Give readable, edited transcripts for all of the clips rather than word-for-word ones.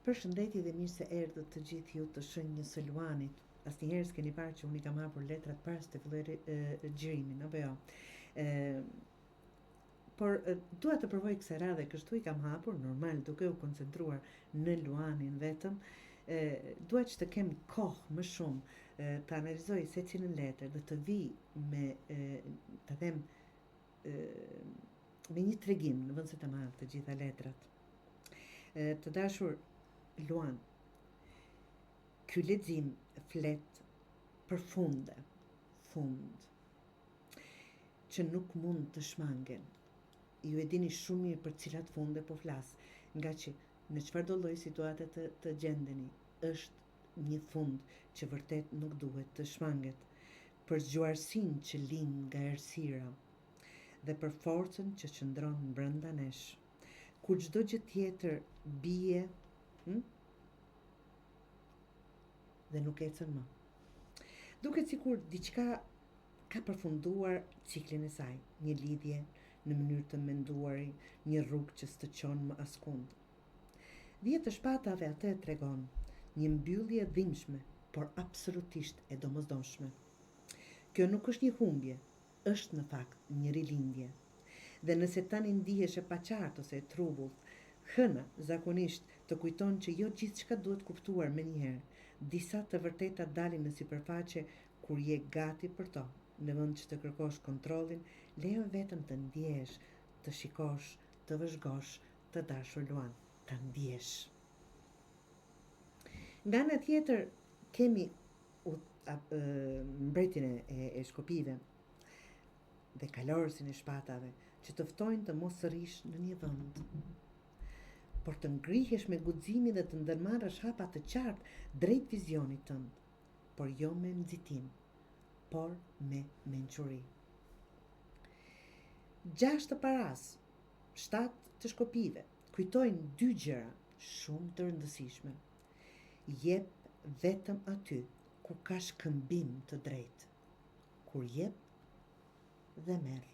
Përshëndetje dhe mirë se erdhët të gjithë ju të Shënjës së Luanit. Asnjëherë s'keni parë që unë i kam hapur letrat para se të filloj xhirimin, apo jo? Por dua të provoj kësaj radhe, kështu i kam hapur, normal duke u koncentruar në Luanin vetëm. Dua që të kem kohë më shumë të analizoj secilën letër dhe të vi me të them me një tregim në vend se të marr të gjitha letrat. Të dashur Luan, ky lexim flet për fund, që nuk mund të shmangen. Ju e dini shumë mirë për cilat funde po flas, nga që në çfarëdo lloj situate të gjendeni, është një fund që vërtet nuk duhet të shmanget, për zgjuarsinë që lind nga errësira dhe për forcën që qëndron brenda nesh, kur çdo gjë tjetër bie dhe nuk ecën më. Duket sikur diçka ka përfunduar ciklin e saj, një lidhje në mënyrë të menduari, një rrugë që s'të çon më askund. Dhjetë të shpatave atë e tregon një mbyllje dhimbshme, por absolutisht e domosdoshme. Kjo nuk është një humbje, është në fakt një rilindje. Dhe nëse tani ndihesh e paqartë ose e trubullt, hëna zakonisht të kujton që jo gjithçka duhet kuptuar menjëherë. Disa të vërteta dalin në sipërfaqe kur je gati për to. Në vend që të kërkosh kontrollin, lejo vetëm të ndjesh, të shikosh, të vëzhgosh, të dashur Luan, të ndjesh. Nga ana tjetër kemi mbretin e shkopive dhe kalorësin e shpatave që të ftojnë të mos rrish në një vend, por të ngrihesh me guximin dhe të ndërmarrësh hapa të qartë drejt vizionit tënd, por jo me nxitim, por me mençuri. 6 të paras, 7 të shkopive kujtojnë 2 gjëra shumë të rëndësishme. Jep vetëm aty ku ka shkëmbim të drejtë, kur jep dhe merr.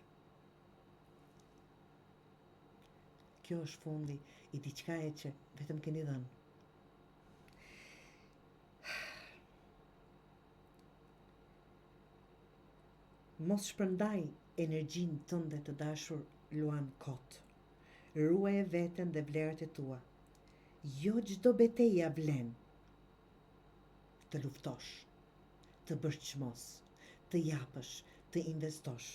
Kjo është fundi i diçkaje që vetëm keni dhënë. Mos shpërndaj energjinë tënde të dashur Luan kot. Ruaje veten dhe vlerat e tua. Jo çdo betejë vlen të luftosh, të bësh çmos, të japësh, të investosh.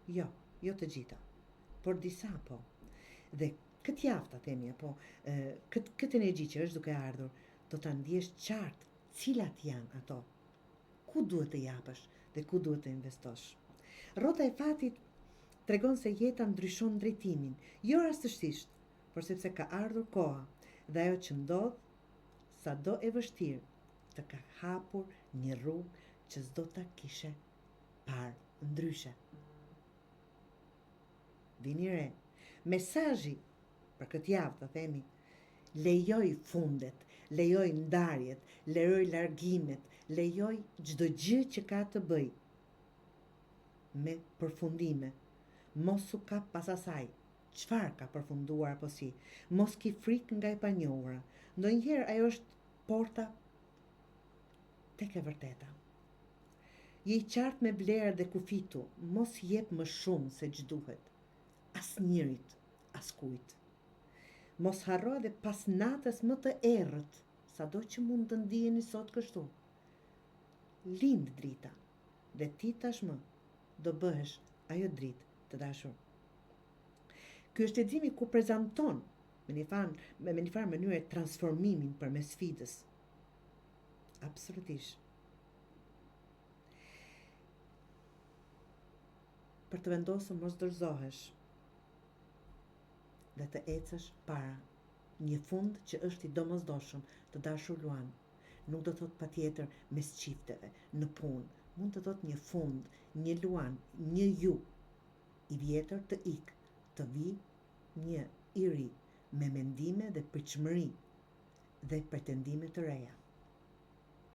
Jo të gjitha, por disa po. Dhe këtë javë ta themi apo këtë energji që është duke ardhur, do ta ndjesh qartë cilat janë ato. Ku duhet të japësh dhe ku duhet të investosh. Rrota e fatit tregon se jeta ndryshon drejtimin, jo rastësisht, por sepse ka ardhur koha dhe ajo që ndodh, sado e vështirë, të ka hapur një rrugë që s'do ta kishe parë ndryshe. Vini re, mesazhi për këtë javë të themi, lejoj fundet, lejoj ndarjet, lejoj largimet, lejoj çdo gjë që ka të bëj me përfundime. Mos u kap pas asaj, çfarë ka përfunduar apo si. Mos ki frikë nga e panjohura. Ndonjëherë ajo është porta tek e vërteta. Je i qartë me vlerat dhe kufitu, mos jep më shumë se ç'duhet. Asnjërit, askujt. Mos harro edhe pas natës më të errët, sado që mund të ndiheni sot kështu. Lind drita, dhe ti tashmë do bëhesh ajo dritë të dashur. Ky është leximi ku prezanton me një farë mënyrë transformimin përmes sfidës. Absolutisht. Për të vendosur mos dorëzohesh dhe të ecësh para. Një fund që është i domosdoshëm, të dashur Luan. Nuk do thot patjetër mes çifteve, në punë. Mund të thot një fund, një Luan, një ju, i vjetër të ik, të vi një i ri, me mendime dhe pritshmëri dhe pretendime të reja.